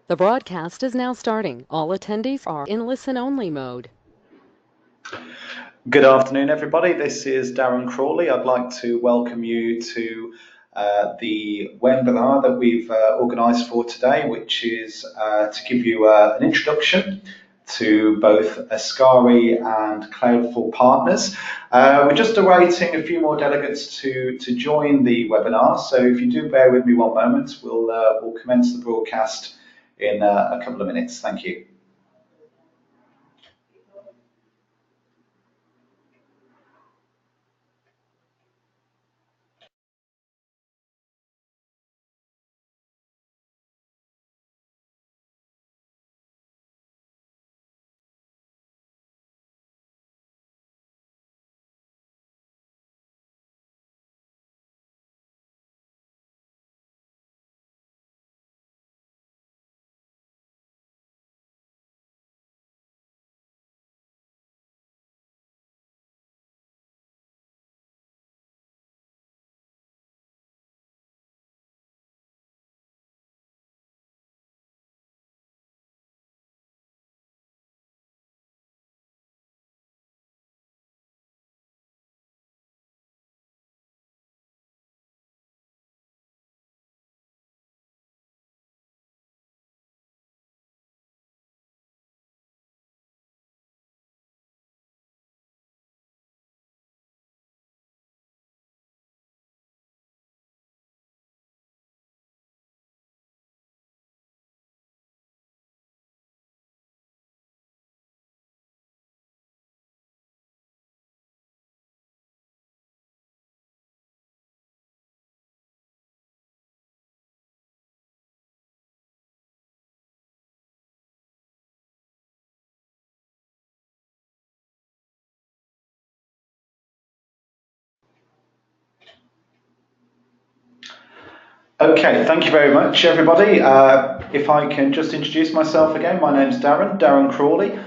The broadcast is now starting. All attendees are in listen-only mode. Good afternoon, everybody. This is Darren Crawley. I'd like to welcome you to the webinar that we've organised for today, which is to give you an introduction to both Ascari and Cloud4Partners. We're just awaiting a few more delegates to join the webinar, so if you do bear with me one moment, we'll commence the broadcast in a couple of minutes. Thank you. Okay, thank you very much, everybody. If I can just introduce myself again, my name's Darren Crawley.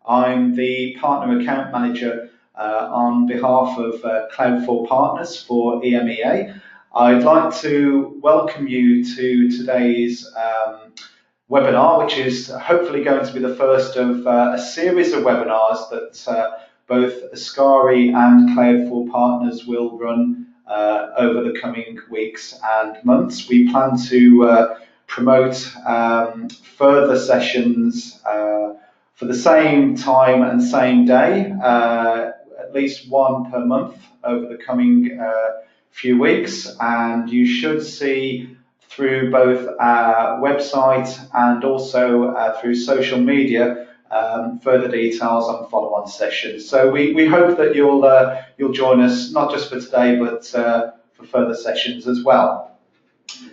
I'm the Partner Account Manager on behalf of Cloud4Partners for EMEA. I'd like to welcome you to today's webinar, which is hopefully going to be the first of a series of webinars that both Ascari and Cloud4Partners will run over the coming weeks and months. We plan to promote further sessions for the same time and same day, at least one per month over the coming few weeks, and you should see through both our website and also through social media further details on follow-on sessions. So we hope that you'll join us not just for today, but for further sessions as well.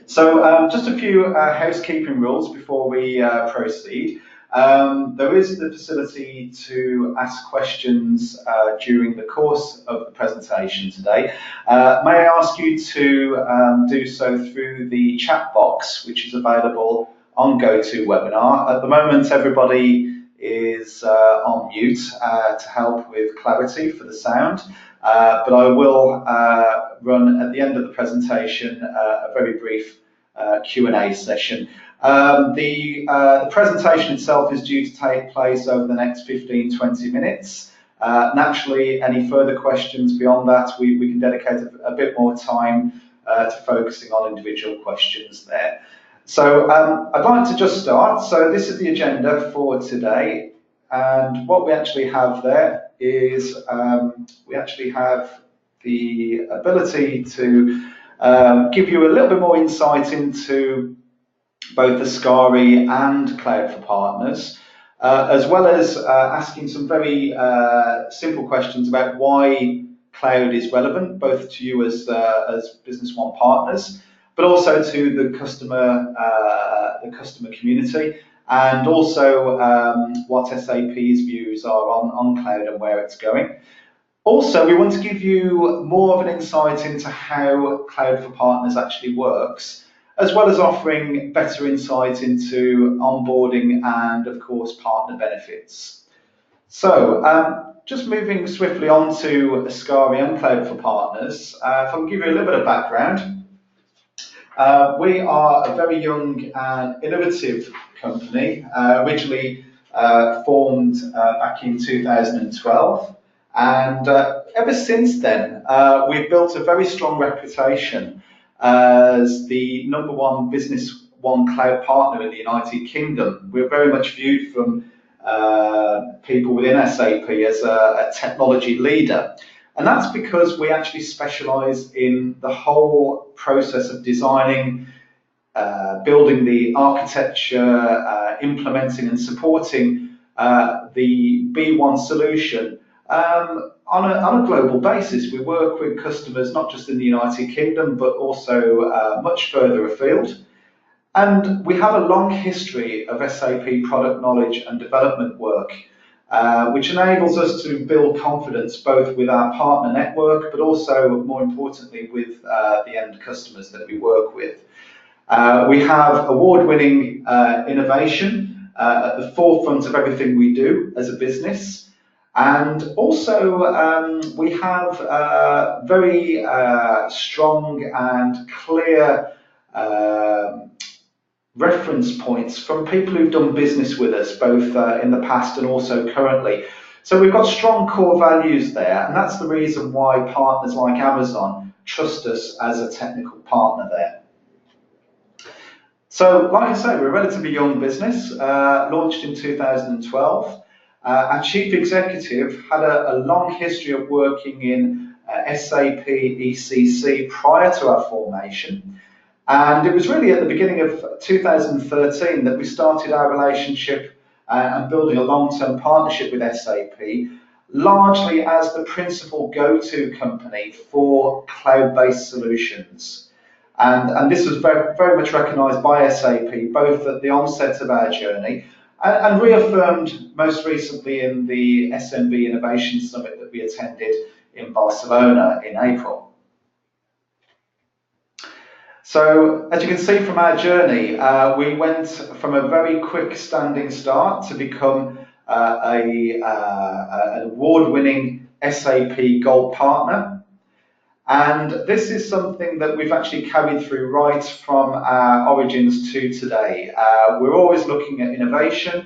So just a few housekeeping rules before we proceed. There is the facility to ask questions during the course of the presentation today. May I ask you to do so through the chat box, which is available on GoToWebinar. At the moment, everybody is on mute to help with clarity for the sound, but I will run at the end of the presentation a very brief Q&A session. The presentation itself is due to take place over the next 15-20 minutes. Naturally, any further questions beyond that, we can dedicate a bit more time to focusing on individual questions there. So I'd like to just start. So this is the agenda for today, and what we actually have there is we actually have the ability to give you a little bit more insight into both Ascari and Cloud4Partners, as well as asking some very simple questions about why cloud is relevant, both to you as Business One partners, but also to the customer community, and also what SAP's views are on cloud and where it's going. Also, we want to give you more of an insight into how Cloud4Partners actually works, as well as offering better insight into onboarding and, of course, partner benefits. So, just moving swiftly on to Ascari and Cloud4Partners, if I can give you a little bit of background. We are a very young and innovative company, originally formed back in 2012. And ever since then, we've built a very strong reputation as the #1 Business One cloud partner in the United Kingdom. We're very much viewed from people within SAP as a technology leader. And that's because we actually specialize in the whole process of designing, building the architecture, implementing and supporting the B1 solution on a global basis. We work with customers not just in the United Kingdom, but also much further afield. And we have a long history of SAP product knowledge and development work, which enables us to build confidence both with our partner network, but also, more importantly, with the end customers that we work with. We have award-winning innovation at the forefront of everything we do as a business. And also, we have very strong and clear reference points from people who've done business with us, both in the past and also currently. So we've got strong core values there, and that's the reason why partners like Amazon trust us as a technical partner there. So, like I say, we're a relatively young business, launched in 2012. Our chief executive had a long history of working in SAP ECC prior to our formation. And it was really at the beginning of 2013 that we started our relationship and building a long-term partnership with SAP, largely as the principal go-to company for cloud-based solutions. And this was very much recognised by SAP, both at the onset of our journey and reaffirmed most recently in the SMB Innovation Summit that we attended in Barcelona in April. So, as you can see from our journey, we went from a very quick standing start to become an award-winning SAP Gold Partner. And this is something that we've actually carried through right from our origins to today. We're always looking at innovation,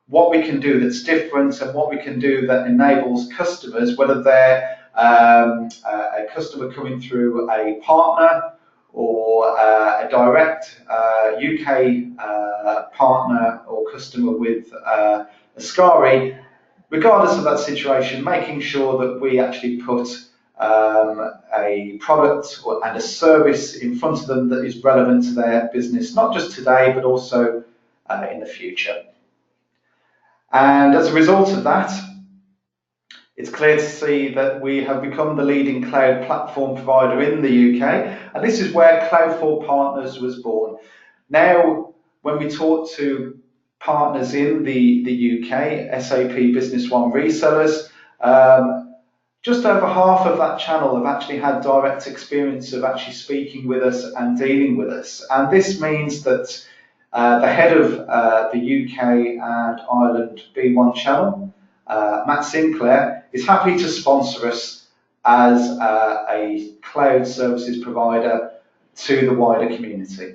what we can do that's different, and what we can do that enables customers, whether they're a customer coming through a partner or a direct UK partner or customer with Ascari, regardless of that situation, making sure that we actually put a product and a service in front of them that is relevant to their business, not just today, but also in the future. And as a result of that, it's clear to see that we have become the leading cloud platform provider in the UK, and this is where Cloud4Partners was born. Now, when we talk to partners in the UK, SAP Business One resellers, just over half of that channel have actually had direct experience of actually speaking with us and dealing with us. And this means that the head of the UK and Ireland B1 channel, Matt Sinclair, is happy to sponsor us as a cloud services provider to the wider community.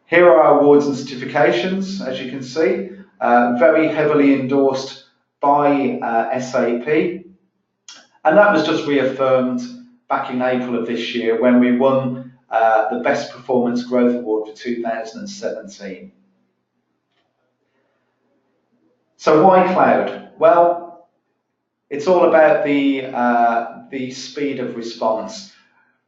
Here are our awards and certifications, as you can see, very heavily endorsed by SAP. And that was just reaffirmed back in April of this year when we won the Best Performance Growth Award for 2017. So why cloud? Well, it's all about the speed of response.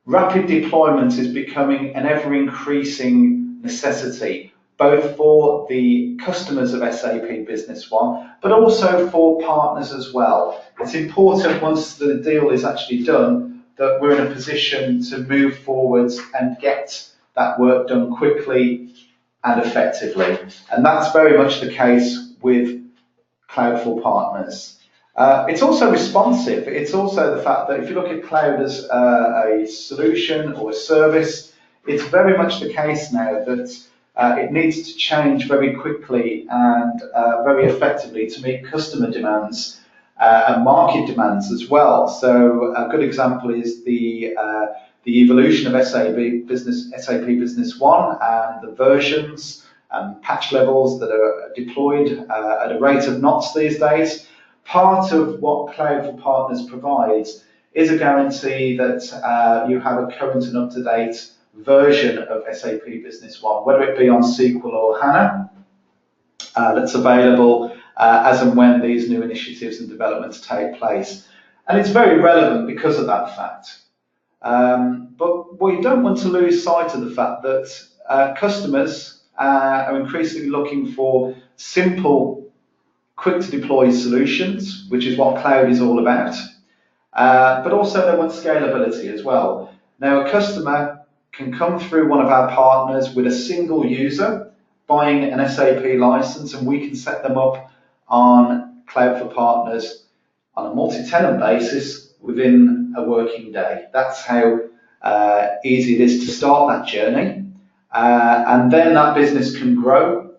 Rapid deployment is becoming an ever-increasing necessity, both for the customers of SAP Business One, but also for partners as well. It's important once the deal is actually done that we're in a position to move forwards and get that work done quickly and effectively. And that's very much the case with Cloud4Partners. It's also responsive. It's also the fact that if you look at cloud as a solution or a service, it's very much the case now that it needs to change very quickly and very effectively to meet customer demands and market demands as well. So a good example is the the evolution of SAP Business One and the versions and patch levels that are deployed at a rate of knots these days. Part of what Cloud4Partners provides is a guarantee that you have a current and up-to-date version of SAP Business One, whether it be on SQL or HANA, that's available as and when these new initiatives and developments take place. And it's very relevant because of that fact. But we don't want to lose sight of the fact that customers are increasingly looking for simple, quick to deploy solutions, which is what cloud is all about. But also they want scalability as well. Now, a customer can come through one of our partners with a single user buying an SAP license, and we can set them up on Cloud4Partners on a multi-tenant basis within a working day. That's how easy it is to start that journey. And then that business can grow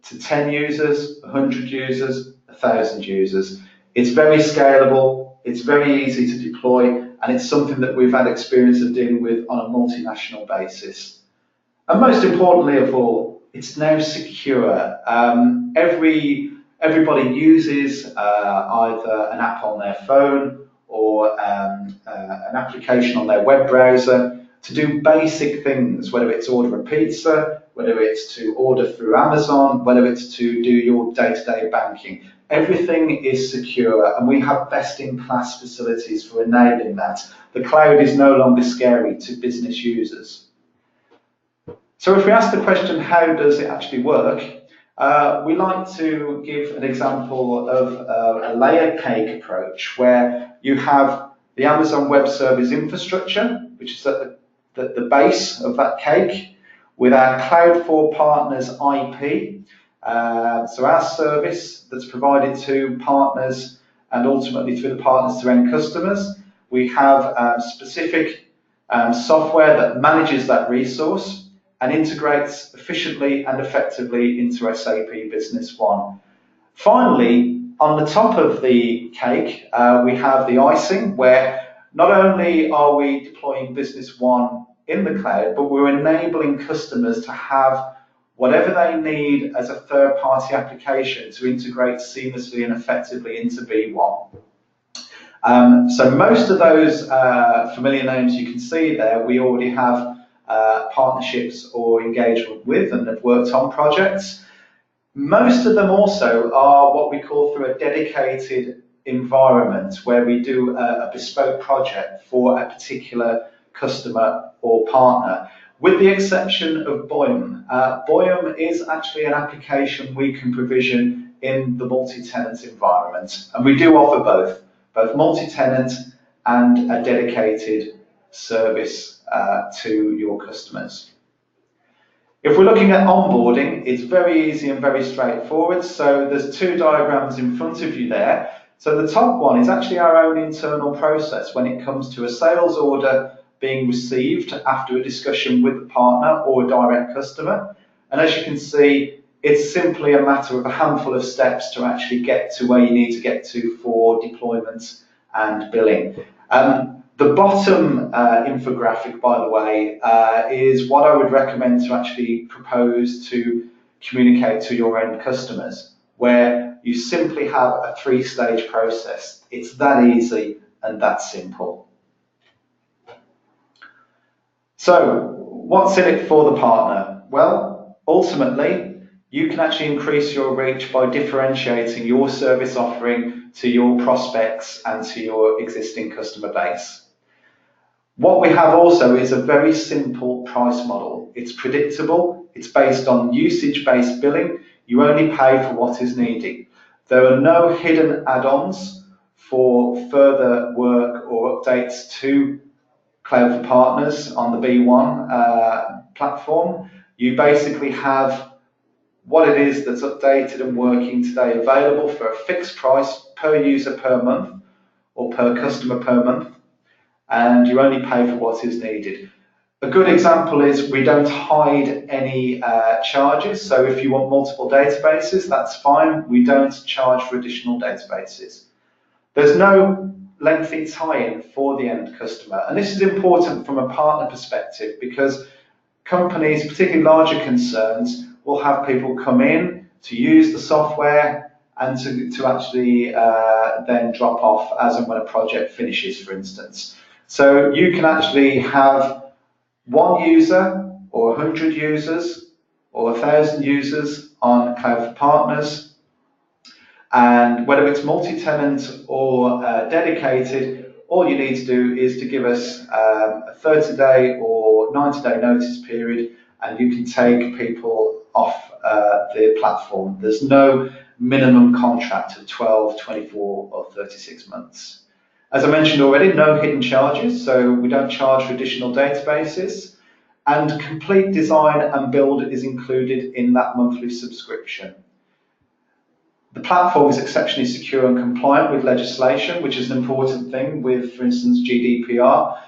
to 10 users, 100 users, 1,000 users. It's very scalable, it's very easy to deploy, and it's something that we've had experience of dealing with on a multinational basis. And most importantly of all, it's now secure. Everybody uses either an app on their phone or an application on their web browser to do basic things, whether it's order a pizza, whether it's to order through Amazon, whether it's to do your day-to-day banking. Everything is secure, and we have best-in-class facilities for enabling that. The cloud is no longer scary to business users. So if we ask the question, how does it actually work? We like to give an example of a layer cake approach, where you have the Amazon Web Service infrastructure, which is at the base of that cake, with our Cloud4Partners IP, so our service that's provided to partners and ultimately through the partners to end customers. We have specific software that manages that resource and integrates efficiently and effectively into SAP Business One. Finally, on the top of the cake, we have the icing, where not only are we deploying Business One in the cloud, but we're enabling customers to have whatever they need as a third-party application to integrate seamlessly and effectively into B1. So most of those familiar names you can see there, we already have partnerships or engagement with and have worked on projects. Most of them also are what we call through a dedicated environment, where we do a bespoke project for a particular customer or partner, with the exception of Boyum. Boyum is actually an application we can provision in the multi-tenant environment, and we do offer both multi-tenant and a dedicated service to your customers. If we're looking at onboarding, it's very easy and very straightforward. So there's two diagrams in front of you there. So the top one is actually our own internal process when it comes to a sales order being received after a discussion with the partner or a direct customer. And as you can see, it's simply a matter of a handful of steps to actually get to where you need to get to for deployment and billing. The bottom infographic, by the way, is what I would recommend to actually propose to communicate to your end customers, where you simply have a three-stage process. It's that easy and that simple. So, what's in it for the partner? Well, ultimately, you can actually increase your reach by differentiating your service offering to your prospects and to your existing customer base. What we have also is a very simple price model. It's predictable, it's based on usage-based billing. You only pay for what is needed. There are no hidden add-ons for further work or updates to Cloud4Partners on the B1 platform. You basically have what it is that's updated and working today available for a fixed price per user per month or per customer per month, and you only pay for what is needed. A good example is we don't hide any charges, so if you want multiple databases, that's fine. We don't charge for additional databases. There's no lengthy tie-in for the end customer. And this is important from a partner perspective because companies, particularly larger concerns, will have people come in to use the software and to actually then drop off as and when a project finishes, for instance. So you can actually have one user or 100 users or 1,000 users on Cloud4Partners, and whether it's multi-tenant or dedicated, all you need to do is to give us a 30-day or 90-day notice period, and you can take people off the platform. There's no minimum contract of 12, 24 or 36 months. As I mentioned already, no hidden charges, so we don't charge for additional databases, and complete design and build is included in that monthly subscription. The platform is exceptionally secure and compliant with legislation, which is an important thing with, for instance, GDPR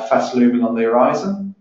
fast looming on the horizon.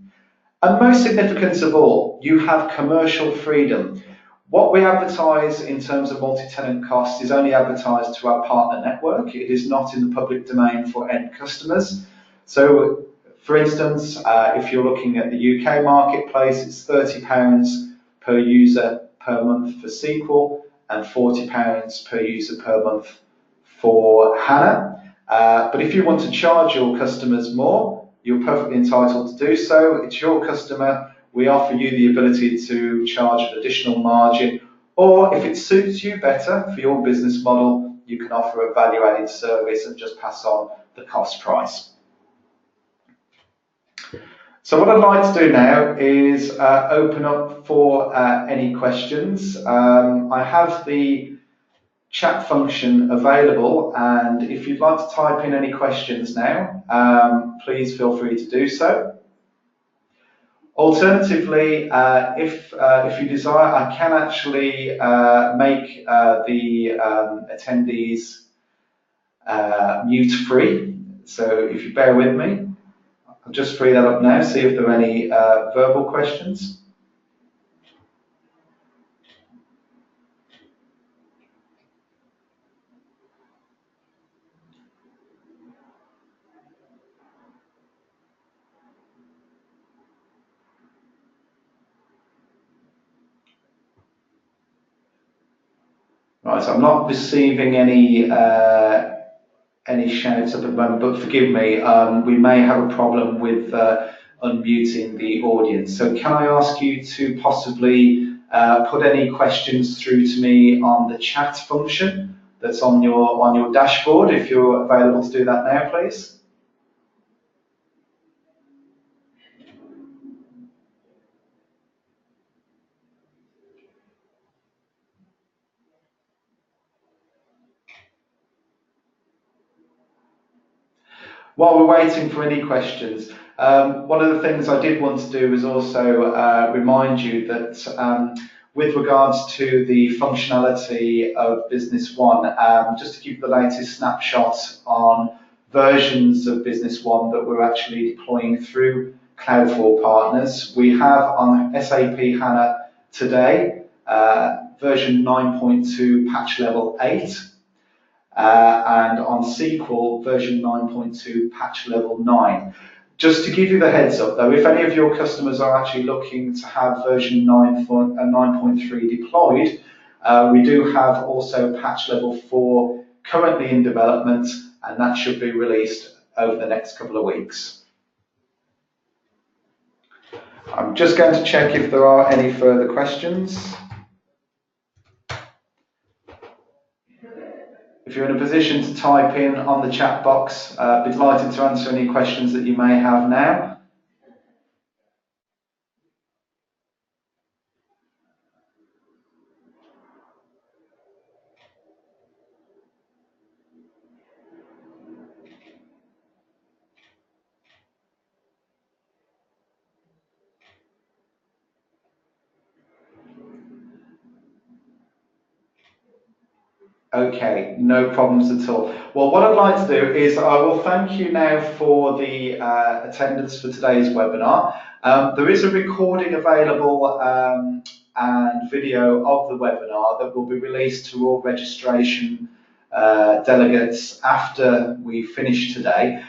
And most significant of all, you have commercial freedom. What we advertise in terms of multi-tenant costs is only advertised to our partner network. It is not in the public domain for end customers. So, for instance, if you're looking at the UK marketplace, it's £30 per user per month for SQL and £40 per user per month for HANA. But if you want to charge your customers more, you're perfectly entitled to do so. It's your customer. We offer you the ability to charge an additional margin, or if it suits you better for your business model, you can offer a value-added service and just pass on the cost price. So what I'd like to do now is open up for any questions. I have the chat function available, and if you'd like to type in any questions now, please feel free to do so. Alternatively, if you desire, I can actually make the attendees mute-free. So if you bear with me, I'll just free that up now, see if there are any verbal questions. Right, so I'm not receiving any shouts at the moment, but forgive me, we may have a problem with unmuting the audience. So can I ask you to possibly put any questions through to me on the chat function that's on your dashboard, if you're available to do that now, please? While we're waiting for any questions, one of the things I did want to do was also remind you that with regards to the functionality of Business One, just to give the latest snapshot on versions of Business One that we're actually deploying through Cloud4Partners. We have on SAP HANA today version 9.2 patch level 8. And on SQL version 9.2 patch level 9. Just to give you the heads up though, if any of your customers are actually looking to have version 9.3 deployed, we do have also patch level 4 currently in development, and that should be released over the next couple of weeks. I'm just going to check if there are any further questions. If you're in a position to type in on the chat box, be delighted to answer any questions that you may have now. Okay, no problems at all. Well, what I'd like to do is I will thank you now for the attendance for today's webinar. There is a recording available and video of the webinar that will be released to all registration delegates after we finish today.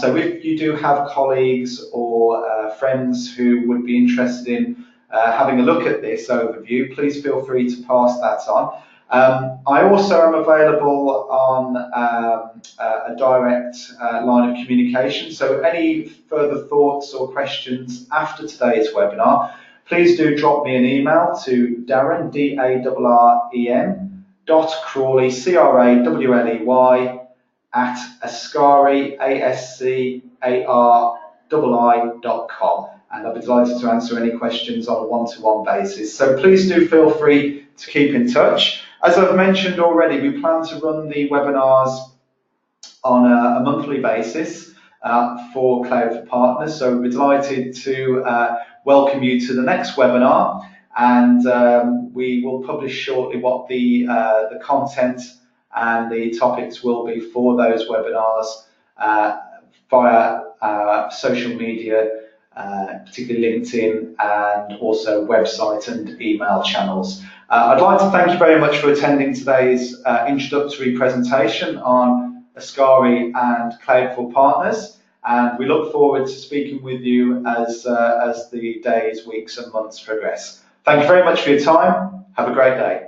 So if you do have colleagues or friends who would be interested in having a look at this overview, please feel free to pass that on. I also am available on a direct line of communication, so any further thoughts or questions after today's webinar, please do drop me an email to Darren, D-A-R-R-E-N, .Crawley, C-R-A-W-L-E-Y, at ascari, A-S-C-A-R-I-I.com. And I'll be delighted to answer any questions on a one-to-one basis. So please do feel free to keep in touch. As I've mentioned already, we plan to run the webinars on a monthly basis for Cloud4Partners. So we're delighted to welcome you to the next webinar, and we will publish shortly what the content and the topics will be for those webinars via social media, particularly LinkedIn, and also website and email channels. I'd like to thank you very much for attending today's introductory presentation on Ascari and Cloud4Partners, and we look forward to speaking with you as the days, weeks and months progress. Thank you very much for your time. Have a great day.